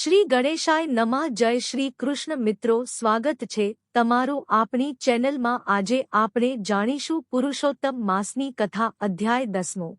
શ્રી ગણેશાય નમઃ. જય શ્રી કૃષ્ણ. મિત્રો, સ્વાગત છે તમારું આપણી ચેનલમાં. આજે આપણે જાણીશું પુરુષોત્તમ માસની કથા. અધ્યાય 10.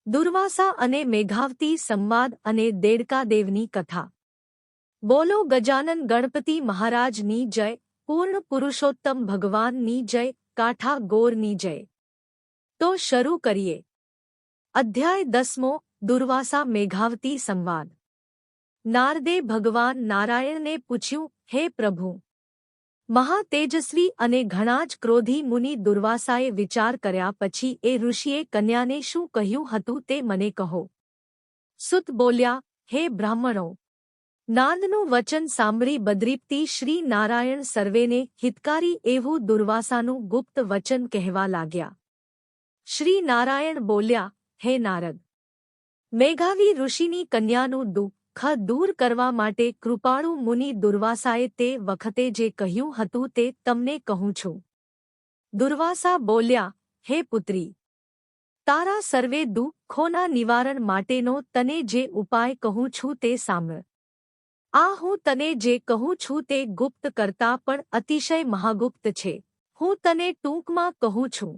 દુર્વાસા અને મેઘાવતી સંવાદ અને દેડકાદેવની કથા. બોલો ગજાનન ગણપતિ મહારાજની જય. પૂર્ણ પુરુષોત્તમ ભગવાનની જય. કાઠા ગોરની જય. તો શરૂ કરીએ. અધ્યાય 10. દુર્વાસા મેઘાવતી સંવાદ. નારદે ભગવાન નારાયણને પૂછ્યું, હે પ્રભુ, મહાતેજસ્વી અને ઘણા જ ક્રોધી મુનિ દુર્વાસાએ વિચાર કર્યા પછી એ ઋષિએ કન્યાને શું કહ્યું હતું તે મને કહો. સુત બોલ્યા, હે બ્રાહ્મણો, નાદનું વચન સાંભળી બદ્રીપતિ શ્રી નારાયણ સર્વેને હિતકારી એવું દુર્વાસાનું ગુપ્ત વચન કહેવા લાગ્યા. શ્રી નારાયણ બોલ્યા, હે નારદ, મેઘાવી ઋષિની કન્યાનું દુઃખ દૂર કરવા માટે કૃપાળુ મુનિ દુર્વાસાએ તે વખતે જે કહ્યું હતું તે તમને કહું છું. દુર્વાસા બોલ્યા, હે પુત્રી, તારા સર્વે દુઃખોના નિવારણ માટેનો તને જે ઉપાય કહું છું તે સાંભળ. આ હું તને જે કહું છું તે ગુપ્ત કરતાં પણ અતિશય મહાગુપ્ત છે. હું તને ટૂંકમાં કહું છું.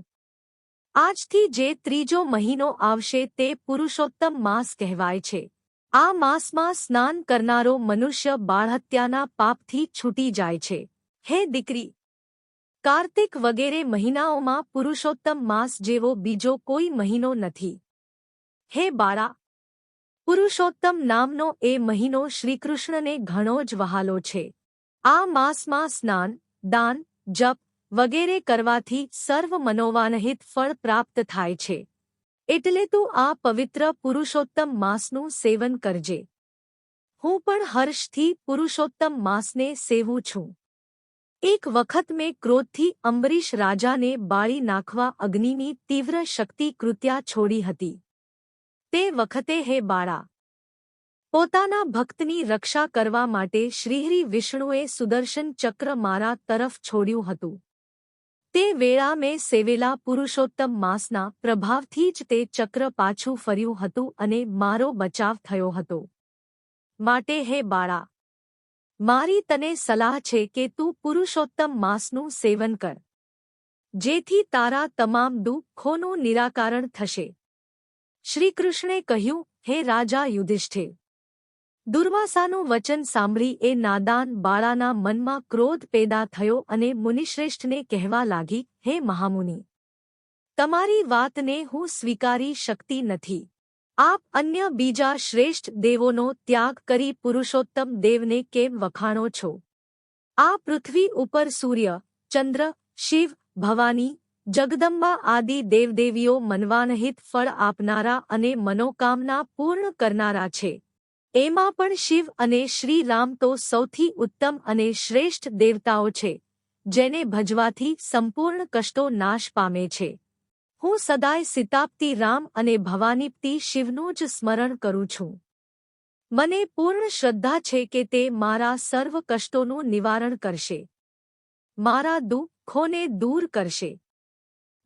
આજથી જે ત્રીજો મહિનો આવશે તે પુરુષોત્તમ માસ કહેવાય છે. આ માસમાં સ્નાન કરનારો મનુષ્ય બાળહત્યાના પાપથી છૂટી જાય છે. હે દીકરી, કાર્તિક વગેરે મહિનાઓમાં પુરુષોત્તમ માસ જેવો બીજો કોઈ મહિનો નથી. હે બાળા, પુરુષોત્તમ નામનો એ મહિનો શ્રીકૃષ્ણને ઘણો જ વહાલો છે. આ માસમાં સ્નાન, દાન, જપ વગેરે કરવાથી સર્વ મનોવાંછિત ફળ પ્રાપ્ત થાય છે. એટલે તું આ પવિત્ર પુરુષોત્તમ માસનું સેવન કરજે. હું પણ હર્ષથી પુરુષોત્તમ માસને સેવું છું. એક વખત મેં ક્રોધથી અંબરીશ રાજાને બાળી નાખવા અગ્નિની તીવ્ર શક્તિ કૃત્યા છોડી હતી. તે વખતે હે બાળા, પોતાના ભક્તની રક્ષા કરવા માટે શ્રીહરિ વિષ્ણુએ સુદર્શન ચક્ર મારા તરફ છોડ્યું હતું. તે વેળા મેં સેવેલા પુરુષોત્તમ માસના પ્રભાવથી જ તે ચક્ર પાછું ફર્યું હતું અને મારો બચાવ થયો હતો. માટે હે બાળા, મારી તને સલાહ છે કે તું પુરુષોત્તમ માસનું સેવન કર, જેથી તારા તમામ દુઃખોનું નિરાકરણ થશે. શ્રીકૃષ્ણે કહ્યું, હે રાજા યુધિષ્ઠિર, દુર્વાસાનું વચન સાંભળી એ નાદાન બાળાના મનમાં ક્રોધ પેદા થયો અને મુનિશ્રેષ્ઠને કહેવા લાગી, હે મહામુનિ, તમારી વાતને હું સ્વીકારી શકતી નથી. આપ અન્ય બીજા શ્રેષ્ઠ દેવોનો ત્યાગ કરી પુરુષોત્તમ દેવને કેમ વખાણો છો? આ પૃથ્વી ઉપર સૂર્ય, ચંદ્ર, શિવ, ભવાની, જગદંબા આદિ દેવદેવીઓ મનવાંછિત ફળ આપનારા અને મનોકામના પૂર્ણ કરનારા છે. એમાં પણ શિવ અને શ્રી રામ તો સૌથી ઉત્તમ અને શ્રેષ્ઠ દેવતાઓ છે, જેને ભજવાથી સંપૂર્ણ કષ્ટો નાશ પામે છે. હું સદાય સિતાપ્તિ રામ અને ભવાનીપ્તિ શિવનું જ સ્મરણ કરું છું. મને પૂર્ણ શ્રદ્ધા છે કે તે મારા સર્વ કષ્ટોનું નિવારણ કરશે, મારા દુઃખોને દૂર કરશે.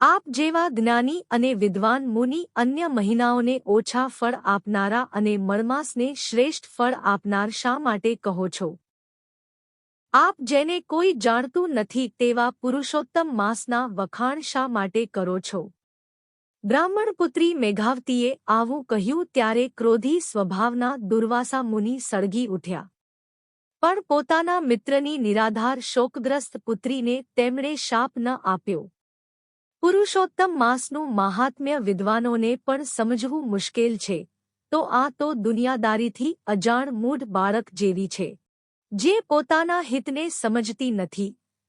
આપ જેવા જ્ઞાની અને વિદ્વાન મુનિ અન્ય મહિનાઓને ઓછા ફળ આપનારા અને મળમાસને શ્રેષ્ઠ ફળ આપનાર શા માટે કહો છો? આપ જેને કોઈ જાણતું નથી તેવા પુરુષોત્તમ માસના વખાણ શા માટે કરો છો? બ્રાહ્મણપુત્રી મેઘાવતીએ આવું કહ્યું ત્યારે ક્રોધી સ્વભાવના દુર્વાસા મુનિ સળગી ઉઠ્યા. પણ પોતાના મિત્રની નિરાધાર શોકગ્રસ્ત પુત્રીને તેમણે શાપ ન આપ્યો. પુરુષોત્તમ માસનું મહાત્મ્ય વિદ્વાનોને પણ સમજવું મુશ્કેલ છે, તો આ તો દુનિયાદારીથી અજાણ મૂઢ બાળક જેવી છે, જે પોતાના હિતને સમજતી નથી.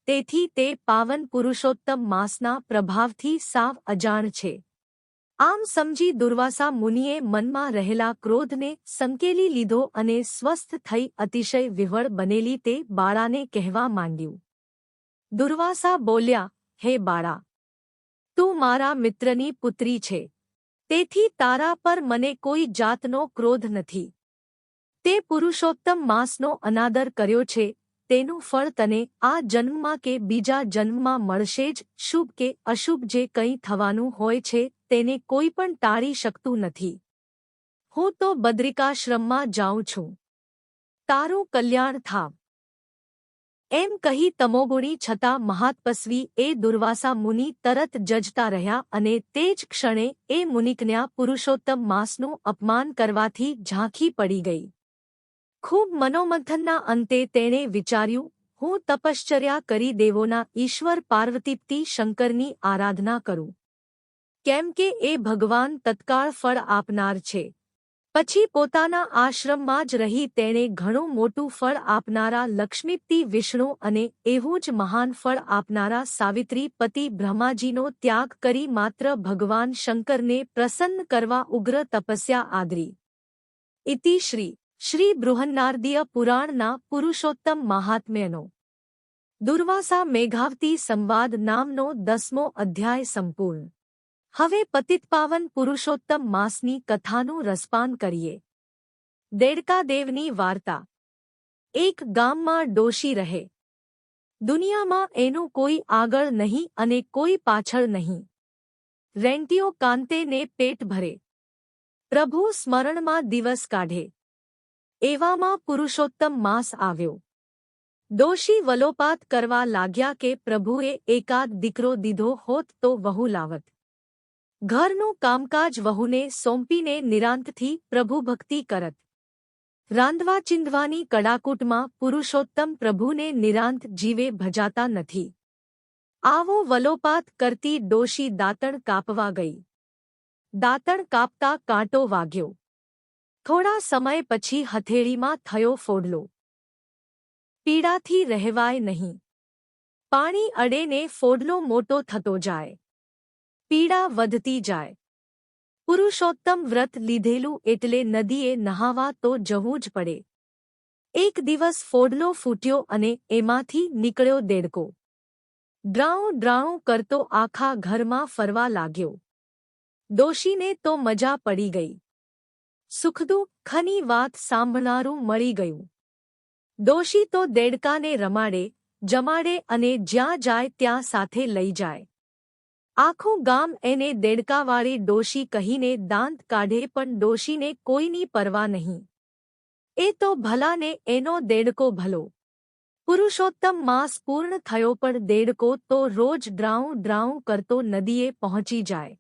તેથી તે પાવન પુરુષોત્તમ માસના પ્રભાવથી સાવ અજાણ છે. આમ સમજી દુર્વાસા મુનિએ મનમાં રહેલા ક્રોધને સંકેલી લીધો અને સ્વસ્થ થઈ અતિશય વિહ્વળ બનેલી તે બાળાને કહેવા માંડ્યું. દુર્વાસા બોલ્યા, હે બાળા, તું મારા મિત્રની પુત્રી છે, તેથી તારા પર મને કોઈ જાતનો ક્રોધ નથી. તે પુરુષોત્તમ માસનો અનાદર કર્યો છે, તેનું ફળ તને આ જન્મમાં કે બીજા જન્મમાં મળશે જ. શુભ કે અશુભ જે કંઈ થવાનું હોય છે તેને કોઈ પણ ટાળી શકતું નથી. હું તો બદ્રિકાશ્રમમાં જાઉં છું. તારું કલ્યાણ થાવ. એમ કહી તમોગુણી છતાં મહાતપસ્વી એ દુર્વાસા મુનિ તરત જજતા રહ્યા અને તે જ ક્ષણે એ મુનિકન્યા પુરુષોત્તમ માસનું અપમાન કરવાથી ઝાંખી પડી ગઈ. ખૂબ મનોમંથનના અંતે તેણે વિચાર્યું, હું તપશ્ચર્યા કરી દેવોના ઈશ્વર પાર્વતીપતિ શંકરની આરાધના કરું, કેમ કે એ ભગવાન તત્કાળ ફળ આપનાર છે. પછી પોતાના આશ્રમમાં જ રહી તેણે ઘણું મોટું ફળ આપનારા લક્ષ્મીપતિ વિષ્ણુ અને એવું જ મહાન ફળ આપનારા સાવિત્રી પતિ બ્રહ્માજીનો ત્યાગ કરી માત્ર ભગવાન શંકરને પ્રસન્ન કરવા ઉગ્ર તપસ્યા આદરી. ઇતિ શ્રી બૃહન્નારદીય પુરાણના પુરુષોત્તમ મહાત્મ્યનો દુર્વાસા મેઘાવતી સંવાદ નામનો 10મો અધ્યાય સંપૂર્ણ. હવે પતિતપાવન પુરુષોત્તમ માસની કથાનું રસપાન કરીએ. દેડકાદેવની વાર્તા. એક ગામમાં ડોશી રહે. દુનિયામાં એનું કોઈ આગળ નહીં અને કોઈ પાછળ નહીં. રેંટિયો કાંતે ને પેટ ભરે. પ્રભુ સ્મરણમાં દિવસ કાઢે. એવામાં પુરુષોત્તમ માસ આવ્યો. ડોશી વલોપાત કરવા લાગ્યા કે પ્રભુએ એકાદ દીકરો દીધો હોત તો વહુ લાવત. ઘરનું કામકાજ વહુને સોંપીને નિરાંતથી પ્રભુભક્તિ કરત. રાંધવા ચીંધવાની કડાકૂટમાં પુરુષોત્તમ પ્રભુને નિરાંત જીવે ભજાતા નથી. આવો વલોપાત કરતી ડોશી દાંતણ કાપવા ગઈ. દાંતણ કાપતા કાંટો વાગ્યો. થોડા સમય પછી હથેળીમાં થયો ફોડલો. પીડાથી રહેવાય નહીં. પાણી અડે ને ફોડલો મોટો થતો જાય. પીડા વધતી જાય. પુરુષોત્તમ વ્રત લીધેલું એટલે નદીએ નહાવા તો જવું જ પડે. એક દિવસ ફોડલો ફૂટ્યો અને એમાંથી નીકળ્યો દેડકો. ડ્રાઉં ડ્રાઉં કરતો આખા ઘરમાં ફરવા લાગ્યો. ડોશીને તો મજા પડી ગઈ. સુખદુઃખની વાત સાંભળનારું મળી ગયું. ડોશી તો દેડકાને રમાડે, જમાડે અને જ્યાં જાય ત્યાં સાથે લઈ જાય. આખું ગામ એને દેડકાવાળી ડોશી કહીને દાંત કાઢે પણ ડોશીને કોઈની પરવા નહીં. એ તો ભલાને એનો દેડકો ભલો. પુરુષોત્તમ માસ પૂર્ણ થયો પણ દેડકો તો રોજ ડ્રાઉં ડ્રાઉં કરતો નદીએ પહોંચી જાય.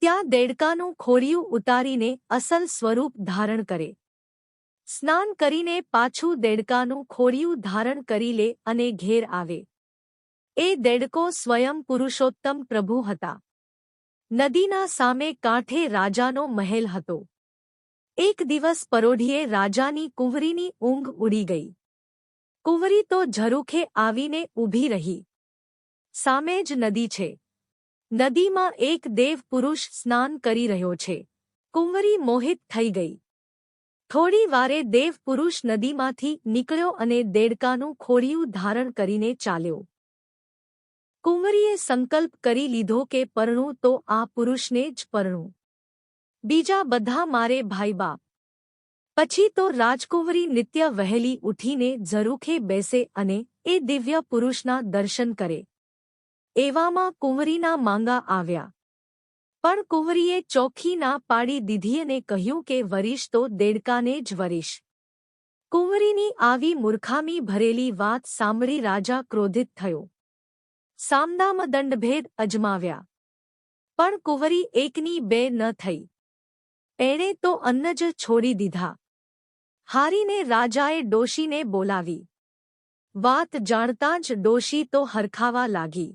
ત્યાં દેડકાનું ખોડિયું ઉતારીને અસલ સ્વરૂપ ધારણ કરે. સ્નાન કરીને પાછું દેડકાનું ખોડિયું ધારણ કરી લે અને ઘેર આવે. એ દેડકો સ્વયં પુરુષોત્તમ પ્રભુ હતા. નદીના સામે કાંઠે રાજાનો મહેલ હતો. એક દિવસ પરોઢિયે રાજાની કુંવરીની ઊંઘ ઉડી ગઈ. કુંવરી તો ઝરૂખે આવીને ઊભી રહી. સામે જ નદી છે. નદીમાં એક દેવ પુરુષ સ્નાન કરી રહ્યો છે. કુંવરી મોહિત થઈ ગઈ. થોડી વારે દેવ પુરુષ નદીમાંથી નીકળ્યો અને દેડકાનું ખોડિયું ધારણ કરીને ચાલ્યો. કુંવરીએ સંકલ્પ કરી લીધો કે પરણું તો આ પુરુષને જ પરણું. બીજા બધા મારે ભાઈ બાપ. પછી તો રાજકુંવરી નિત્ય વહેલી ઉઠીને ઝરૂખે બેસે અને એ દિવ્ય પુરુષના દર્શન કરે. એવામાં કુંવરીના માંગા આવ્યા. પણ કુંવરીએ ચોખ્ખી ના પાડી દીધી અને કહ્યું કે વરીશ તો દેડકાને જ વરીશ. કુંવરીની આવી મૂર્ખામી ભરેલી વાત સાંભળી રાજા ક્રોધિત થયો. સામદામ દંડભેદ અજમાવ્યા. પણ કુંવરી એકની બે ન થઈ. એણે તો અન્ન જ છોડી દીધા. હારીને રાજાએ ડોશીને બોલાવી. વાત જાણતાં જ ડોશી તો હરખાવા લાગી.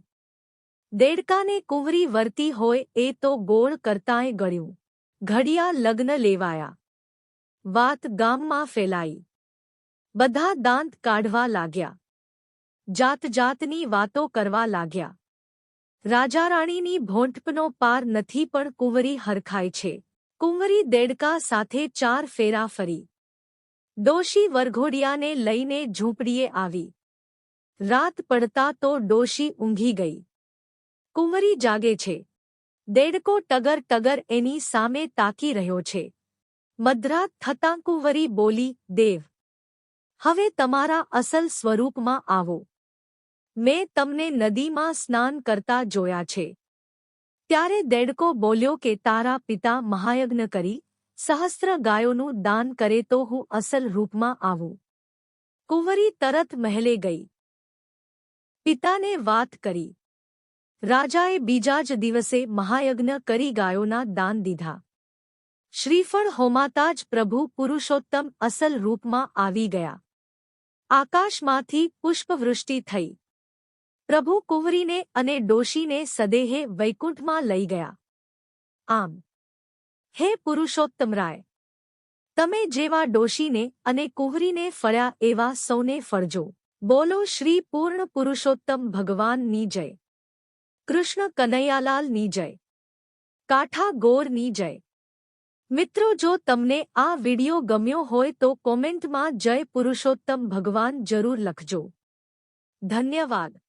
દેડકાને કુંવરી વરતી હોય એ તો ગોળ કરતાંય ગળ્યું. ઘડિયા લગ્ન લેવાયા. વાત ગામમાં ફેલાઈ. બધા દાંત કાઢવા લાગ્યા. જાત જાતની વાતો કરવા લાગ્યા. રાજા રાણીની ભોંઠપનો પાર નથી પણ કુંવરી હરખાય છે. કુંવરી દેડકા સાથે 4 ફેરા ફરી. ડોશી વરઘોડિયાને લઈને ઝૂંપડીએ આવી. રાત પડતા તો ડોશી ઊંઘી ગઈ. કુંવરી જાગે છે. દેડકો ટગર ટગર એની સામે તાકી રહ્યો છે. મધરાત થતાં કુંવરી બોલી, દેવ, હવે તમારા અસલ સ્વરૂપમાં આવો. મેં તમને નદીમાં સ્નાન કરતા જોયા છે. ત્યારે દેડકો બોલ્યો કે તારા પિતા મહાયજ્ઞ કરી સહસ્ત્ર ગાયોનું દાન કરે તો હું અસલ રૂપમાં આવું. કુંવરી તરત મહેલે ગઈ. પિતાને વાત કરી. રાજાએ બીજા જ દિવસે મહાયજ્ઞ કરી ગાયોના દાન દીધા. શ્રીફળ હોમાતા જ પ્રભુ પુરુષોત્તમ અસલ રૂપમાં આવી ગયા. આકાશમાંથી પુષ્પવૃષ્ટિ થઈ. પ્રભુ કુંવરીને અને ડોશીને સદેહે વૈકુંઠમાં લઈ ગયા. આમ હે પુરુષોત્તમરાય, તમે જેવા ડોશીને અને કુંવરીને ફળ્યા એવા સૌને ફળજો. બોલો શ્રી પૂર્ણ પુરુષોત્તમ ભગવાનની જય. કૃષ્ણ કનૈયાલાલની જય. કાઠા ગોરની જય. મિત્રો, જો તમને આ વિડિયો ગમ્યો હોય તો કોમેન્ટમાં જય પુરુષોત્તમ ભગવાન જરૂર લખજો. ધન્યવાદ.